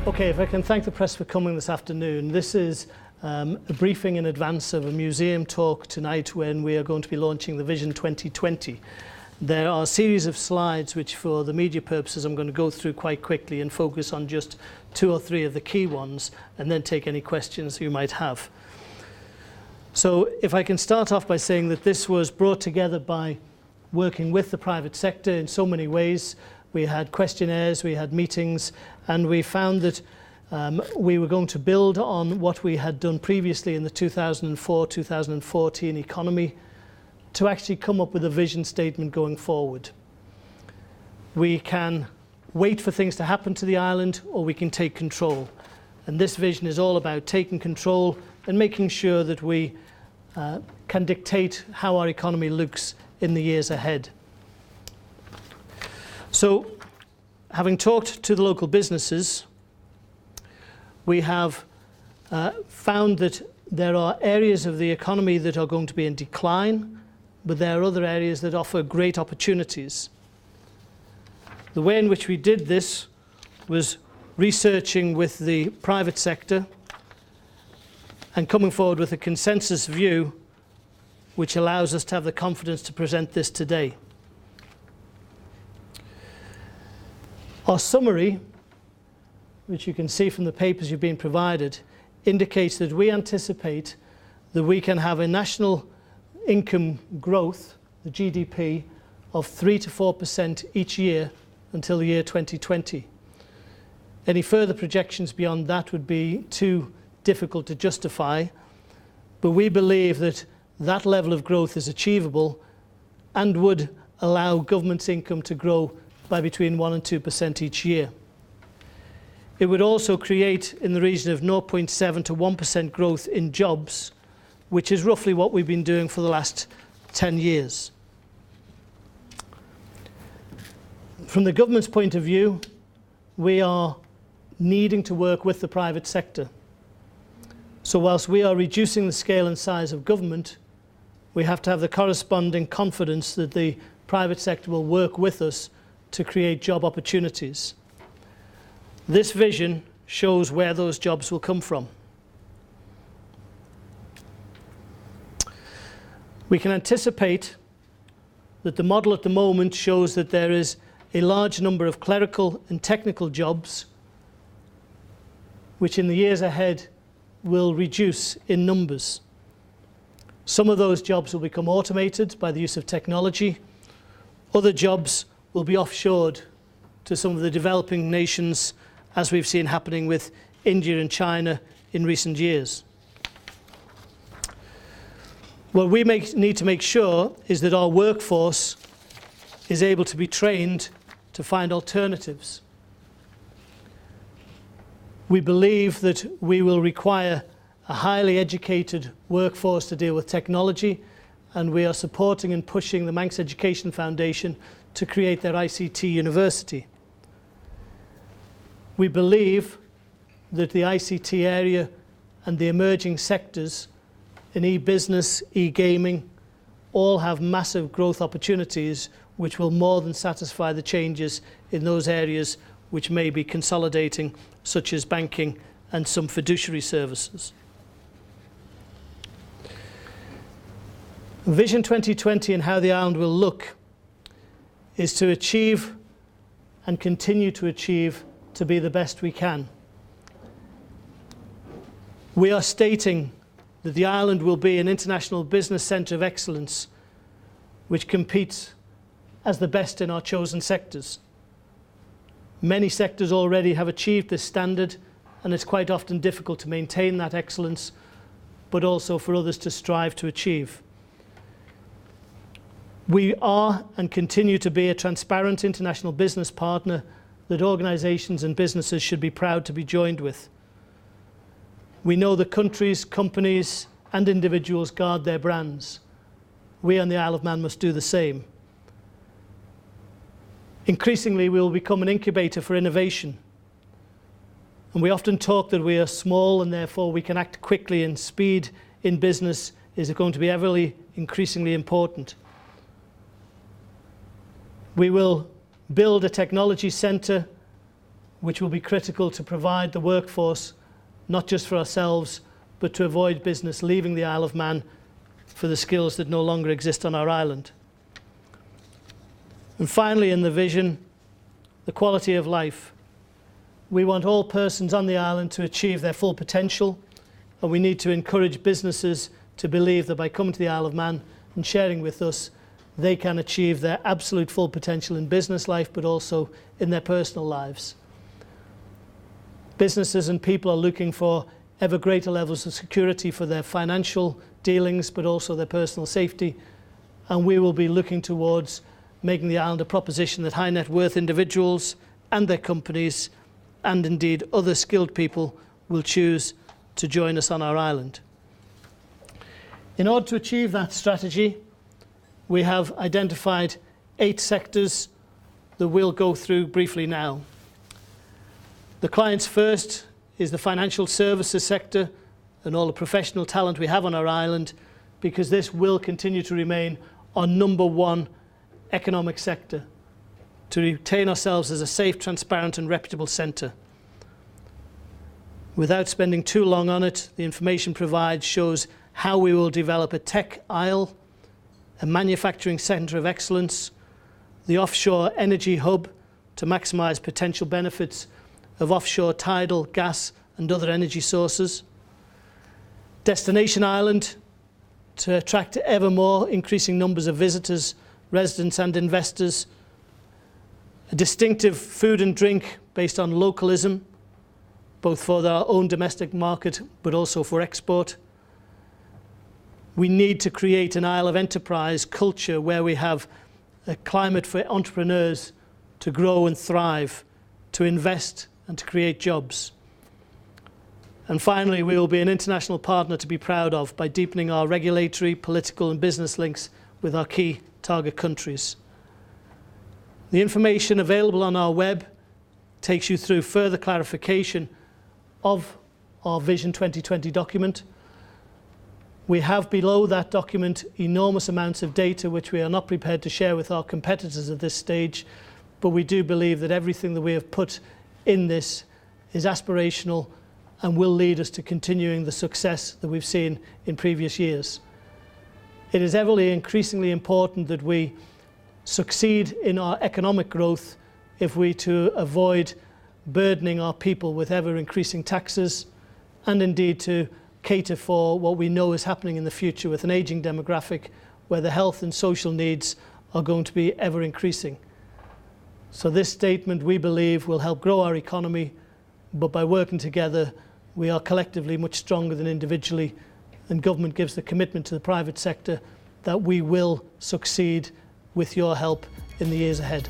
Okay, if I can thank the press for coming this afternoon. This is a briefing in advance of a museum talk tonight when we are going to be launching the Vision 2020. There are a series of slides which, for the media purposes, I'm going to go through quite quickly and focus on just 2 or 3 of the key ones and then take any questions you might have. So if I can start off by saying that this was brought together by working with the private sector in so many ways. We had questionnaires, we had meetings, and we found that we were going to build on what we had done previously in the 2004-2014 economy to actually come up with a vision statement going forward. We can wait for things to happen to the island, or we can take control. And this vision is all about taking control and making sure that we can dictate how our economy looks in the years ahead. So, having talked to the local businesses, we have found that there are areas of the economy that are going to be in decline, but there are other areas that offer great opportunities. The way in which we did this was researching with the private sector and coming forward with a consensus view which allows us to have the confidence to present this today. Our summary, which you can see from the papers you've been provided, indicates that we anticipate that we can have a national income growth, the GDP, of 3 to 4% each year until the year 2020. Any further projections beyond that would be too difficult to justify, but we believe that that level of growth is achievable and would allow government's income to grow by between 1 and 2% each year. It would also create in the region of 0.7 to 1% growth in jobs, which is roughly what we've been doing for the last 10 years. From the government's point of view, we are needing to work with the private sector. So whilst we are reducing the scale and size of government, we have to have the corresponding confidence that the private sector will work with us to create job opportunities. This vision shows where those jobs will come from. We can anticipate that the model at the moment shows that there is a large number of clerical and technical jobs which in the years ahead will reduce in numbers. Some of those jobs will become automated by the use of technology. Other jobs will be offshored to some of the developing nations, as we've seen happening with India and China in recent years. What we need to make sure is that our workforce is able to be trained to find alternatives. We believe that we will require a highly educated workforce to deal with technology, and we are supporting and pushing the Manx Education Foundation to create their ICT university. We believe that the ICT area and the emerging sectors in e-business, e-gaming, all have massive growth opportunities which will more than satisfy the changes in those areas which may be consolidating, such as banking and some fiduciary services. Vision 2020 and how the island will look is to achieve and continue to achieve to be the best we can. We are stating that the island will be an international business centre of excellence which competes as the best in our chosen sectors. Many sectors already have achieved this standard, and it's quite often difficult to maintain that excellence, but also for others to strive to achieve. We are and continue to be a transparent international business partner that organisations and businesses should be proud to be joined with. We know that countries, companies and individuals guard their brands. We on the Isle of Man must do the same. Increasingly, we will become an incubator for innovation. And we often talk that we are small and therefore we can act quickly, and speed in business is going to be ever increasingly important. We will build a technology centre which will be critical to provide the workforce, not just for ourselves, but to avoid business leaving the Isle of Man for the skills that no longer exist on our island. And finally, in the vision, the quality of life. We want all persons on the island to achieve their full potential, and we need to encourage businesses to believe that by coming to the Isle of Man and sharing with us, they can achieve their absolute full potential in business life, but also in their personal lives. Businesses and people are looking for ever greater levels of security for their financial dealings, but also their personal safety. And we will be looking towards making the island a proposition that high net worth individuals and their companies, and indeed other skilled people, will choose to join us on our island. In order to achieve that strategy, we have identified 8 sectors that we'll go through briefly now. The clients first is the financial services sector and all the professional talent we have on our island, because this will continue to remain our #1 economic sector, to retain ourselves as a safe, transparent and reputable centre. Without spending too long on it, the information provided shows how we will develop a tech isle, a manufacturing centre of excellence, the offshore energy hub to maximise potential benefits of offshore tidal, gas and other energy sources, destination island to attract ever more increasing numbers of visitors, residents and investors, a distinctive food and drink based on localism, both for our own domestic market but also for export. We need to create an Isle of Enterprise culture where we have a climate for entrepreneurs to grow and thrive, to invest and to create jobs. And finally, we will be an international partner to be proud of by deepening our regulatory, political and business links with our key target countries. The information available on our web takes you through further clarification of our Vision 2020 document. We have below that document enormous amounts of data which we are not prepared to share with our competitors at this stage, but we do believe that everything that we have put in this is aspirational and will lead us to continuing the success that we've seen in previous years. It is ever increasingly important that we succeed in our economic growth if we to avoid burdening our people with ever increasing taxes, and indeed to cater for what we know is happening in the future with an ageing demographic where the health and social needs are going to be ever increasing. So this statement, we believe, will help grow our economy, but by working together we are collectively much stronger than individually, and government gives the commitment to the private sector that we will succeed with your help in the years ahead.